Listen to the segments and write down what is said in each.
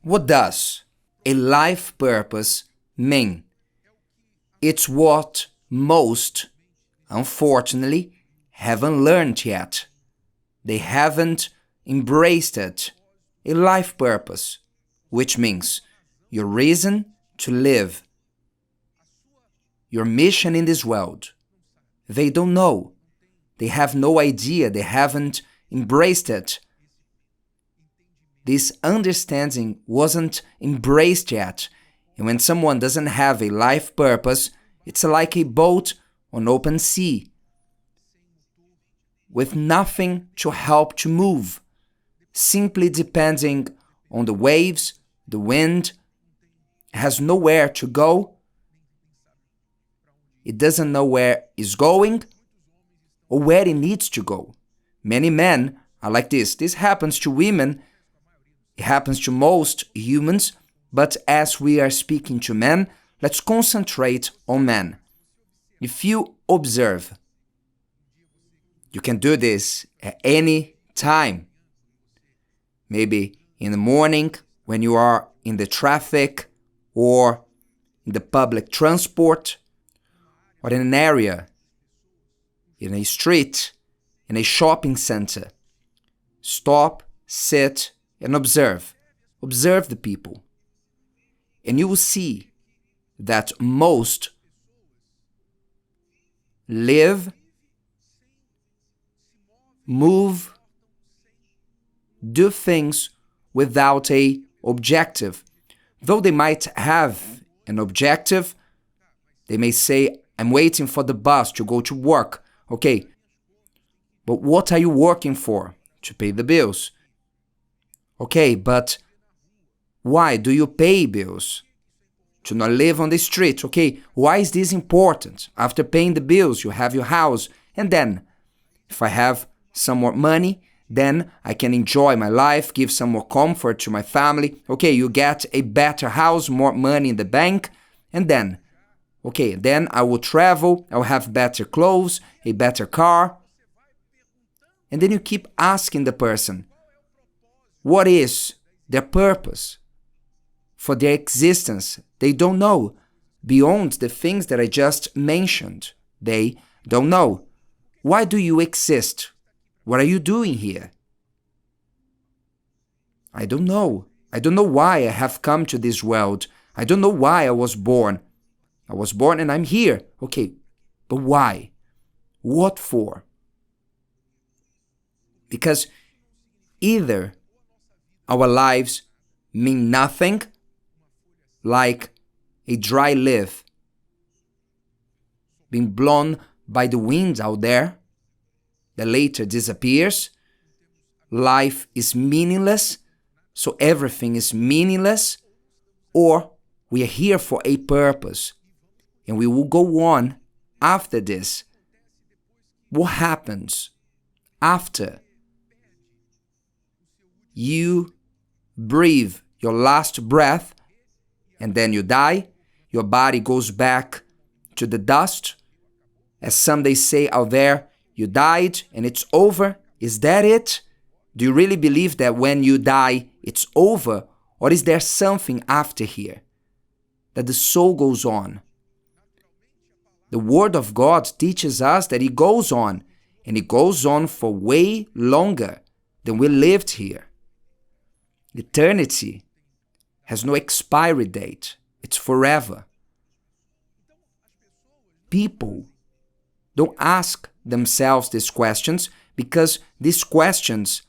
What does a life purpose mean? It's what most, unfortunately, haven't learned yet. They haven't embraced it. A life purpose, which means your reason to live, your mission in this world. They don't know. They have no idea. They haven't embraced it. This understanding wasn't embraced yet. And when someone doesn't have a life purpose, it's like a boat on open sea with nothing to help to move, simply depending on the waves, the wind, has nowhere to go. It doesn't know where it's going or where it needs to go. Many men are like this. This happens to women. It happens to most humans. But as we are speaking to men, let's concentrate on men. If you observe, you can do this at any time. Maybe in the morning when you are in the traffic or in the public transport or in an area, in a street, in a shopping center. Stop, sit, and observe. Observe the people. And you will see that most live, move, do things without a objective. Though they might have an objective, they may say, I'm waiting for the bus to go to work. Okay, but what are you working for? To pay the bills. Okay, but why do you pay bills? To not live on the street. Okay, why is this important? After paying the bills, you have your house. And then, if I have some more money, then I can enjoy my life, give some more comfort to my family. Okay, you get a better house, more money in the bank. And then, okay, then I will travel, I will have better clothes, a better car. And then you keep asking the person, what is their purpose for their existence? They don't know. Beyond the things that I just mentioned, they don't know. Why do you exist? What are you doing here? I don't know. I don't know why I have come to this world. I don't know why I was born. I was born and I'm here. Okay, but why? What for? Because either our lives mean nothing, like a dry leaf being blown by the wind out there, that later disappears. Life is meaningless, so everything is meaningless, or we are here for a purpose, and we will go on after this. What happens after you breathe your last breath and then you die? Your body goes back to the dust. As some they say out there, you died and it's over. Is that it? Do you really believe that when you die, it's over? Or is there something after here? That the soul goes on. The Word of God teaches us that it goes on, and it goes on for way longer than we lived here. Eternity has no expiry date. It's forever. People don't ask themselves these questions because these questions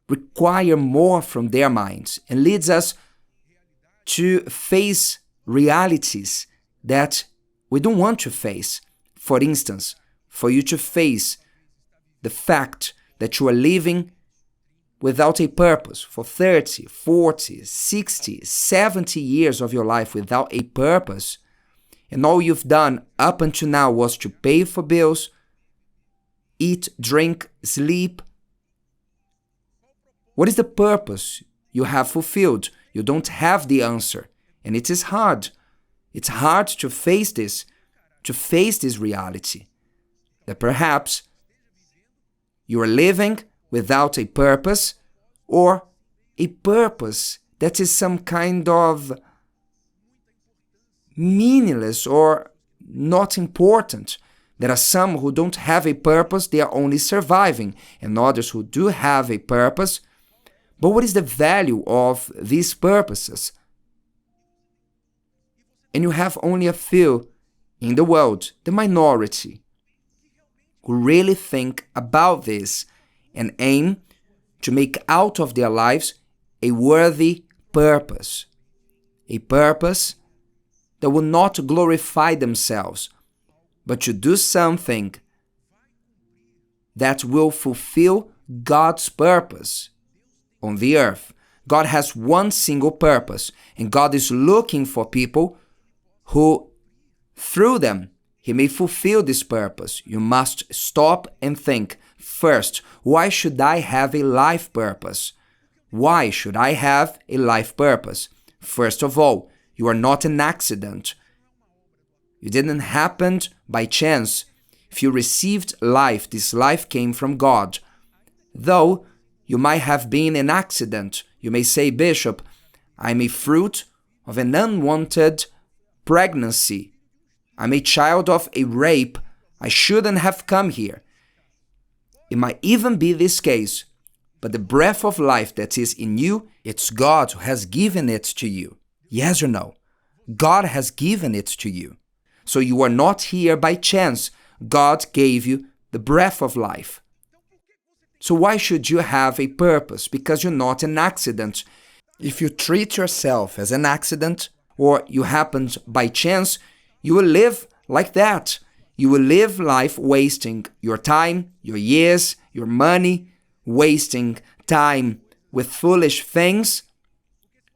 require more from their minds and leads us to face realities that we don't want to face. For instance, for you to face the fact that you are living without a purpose for 30, 40, 60, 70 years of your life without a purpose, and all you've done up until now was to pay for bills, eat, drink, sleep. What is the purpose you have fulfilled? You don't have the answer. And it is hard. It's hard to face this reality. That perhaps you are living without a purpose, or a purpose that is some kind of meaningless or not important. There are some who don't have a purpose, they are only surviving, and others who do have a purpose. But what is the value of these purposes? And you have only a few in the world, the minority, who really think about this and aim to make out of their lives a worthy purpose. A purpose that will not glorify themselves, but to do something that will fulfill God's purpose on the earth. God has one single purpose, and God is looking for people who, through them, He may fulfill this purpose. You must stop and think, first, why should I have a life purpose? Why should I have a life purpose? First of all, you are not an accident. It didn't happen by chance. If you received life, this life came from God. Though you might have been an accident. You may say, Bishop, I'm a fruit of an unwanted pregnancy. I'm a child of a rape. I shouldn't have come here. It might even be this case, but the breath of life that is in you, it's God who has given it to you. Yes or no? God has given it to you. So you are not here by chance. God gave you the breath of life. So why should you have a purpose? Because you're not an accident. If you treat yourself as an accident, or you happened by chance, you will live like that. You will live life wasting your time, your years, your money, wasting time with foolish things.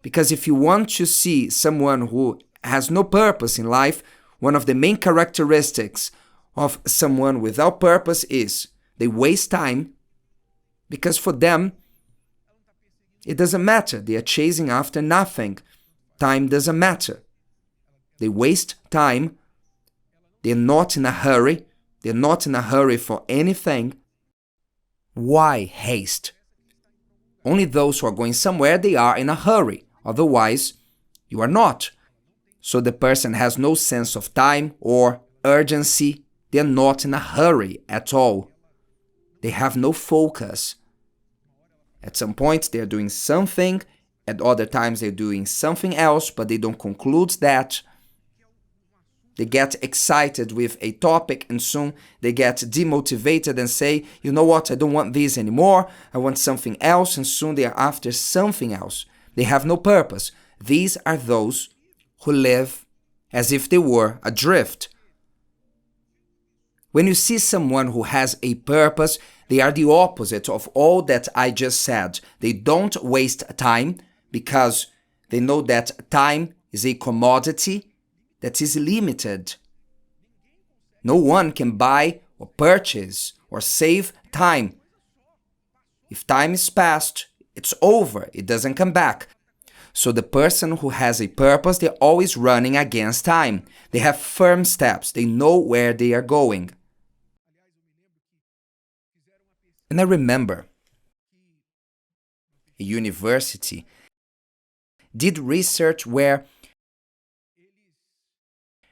Because if you want to see someone who has no purpose in life, one of the main characteristics of someone without purpose is they waste time, because for them, it doesn't matter. They are chasing after nothing. Time doesn't matter. They waste time. They're not in a hurry. They're not in a hurry for anything. Why haste? Only those who are going somewhere, they are in a hurry. Otherwise, you are not. So the person has no sense of time or urgency. They are not in a hurry at all. They have no focus. At some point, they are doing something. At other times, they're doing something else, but they don't conclude that. They get excited with a topic and soon they get demotivated and say, you know what, I don't want this anymore. I want something else, and soon they are after something else. They have no purpose. These are those who live as if they were adrift. When you see someone who has a purpose, they are the opposite of all that I just said. They don't waste time because they know that time is a commodity that is limited. No one can buy or purchase or save time. If time is past, it's over. It doesn't come back. So the person who has a purpose, they're always running against time. They have firm steps. They know where they are going. And I remember a university did research where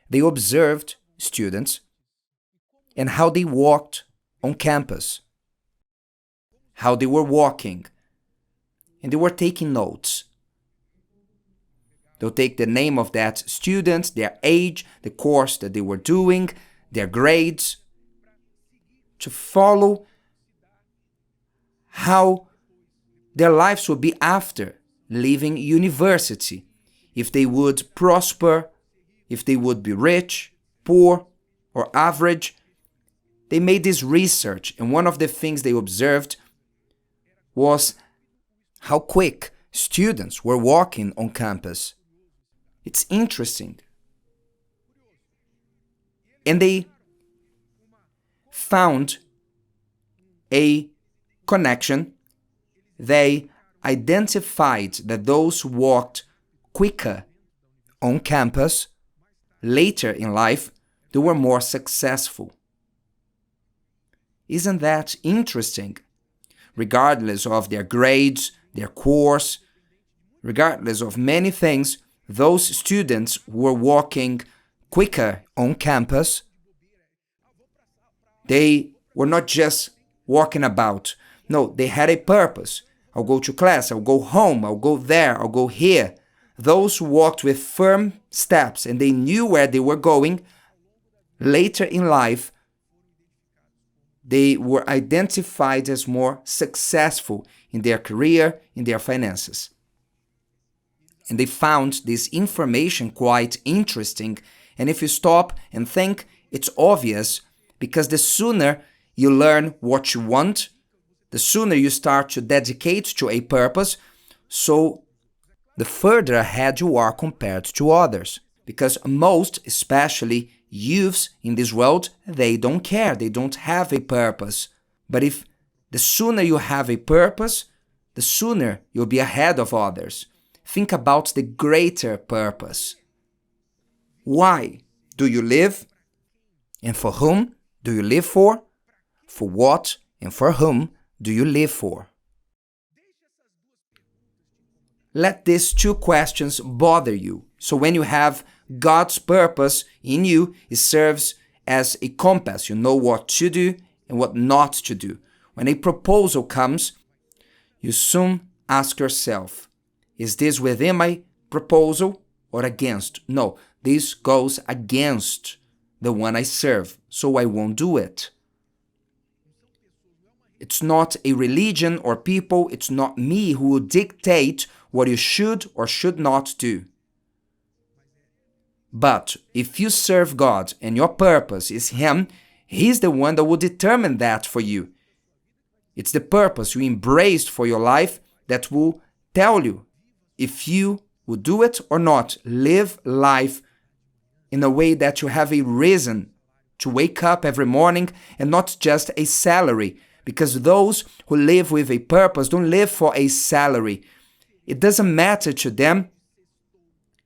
they observed students and how they walked on campus, how they were walking, and they were taking notes. They'll take the name of that student, their age, the course that they were doing, their grades, to follow how their lives would be after leaving university, if they would prosper, if they would be rich, poor, or average. They made this research, and one of the things they observed was how quick students were walking on campus. It's interesting. And they found a connection. They identified that those who walked quicker on campus later in life, they were more successful. Isn't that interesting? Regardless of their grades, their course, regardless of many things, those students who were walking quicker on campus, they were not just walking about. No, they had a purpose. I'll go to class, I'll go home, I'll go there, I'll go here. Those who walked with firm steps and they knew where they were going, later in life, they were identified as more successful in their career, in their finances. And they found this information quite interesting. And if you stop and think, it's obvious, because the sooner you learn what you want, the sooner you start to dedicate to a purpose, so the further ahead you are compared to others. Because most, especially youths in this world, they don't care, they don't have a purpose. But if the sooner you have a purpose, the sooner you'll be ahead of others. Think about the greater purpose. Why do you live? And for whom do you live for? For what and for whom do you live for? Let these two questions bother you. So when you have God's purpose in you, it serves as a compass. You know what to do and what not to do. When a proposal comes, you soon ask yourself, is this within my proposal or against? No, this goes against the one I serve, so I won't do it. It's not a religion or people, it's not me who will dictate what you should or should not do. But if you serve God and your purpose is Him, He's the one that will determine that for you. It's the purpose you embraced for your life that will tell you if you will do it or not. Live life in a way that you have a reason to wake up every morning and not just a salary. Because those who live with a purpose don't live for a salary. It doesn't matter to them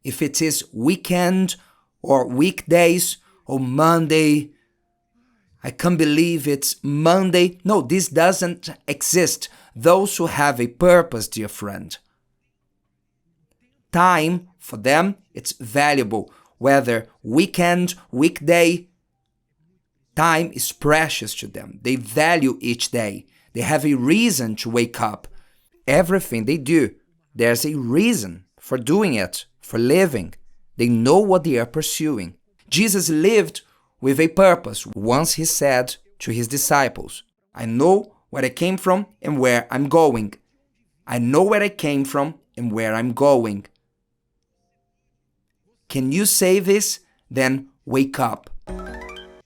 if it is weekend or weekdays or Monday. I can't believe it's Monday. No, this doesn't exist. Those who have a purpose, dear friend, time for them, it's valuable. Whether weekend, weekday, time is precious to them. They value each day. They have a reason to wake up. Everything they do, there's a reason for doing it, for living. They know what they are pursuing. Jesus lived with a purpose. Once he said to his disciples, I know where I came from and where I'm going. I know where I came from and where I'm going. Can you say this? Then wake up.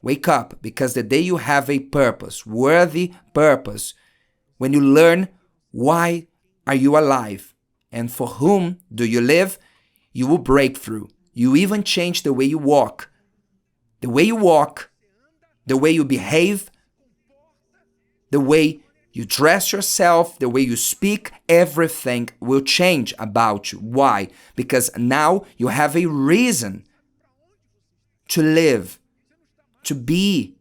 Wake up, because the day you have a purpose, worthy purpose, when you learn why are you alive and for whom do you live, you will break through. You even change the way you walk. The way you walk, the way you behave, the way you dress yourself, the way you speak, everything will change about you. Why? Because now you have a reason to live, to be.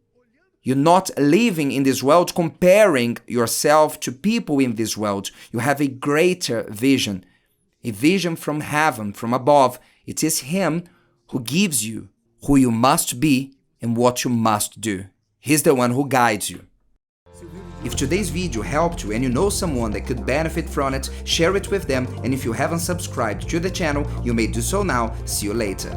You're not living in this world comparing yourself to people in this world. You have a greater vision, a vision from heaven, from above. It is Him who gives you who you must be and what you must do. He's the one who guides you. If today's video helped you and you know someone that could benefit from it, share it with them. And if you haven't subscribed to the channel, you may do so now. See you later.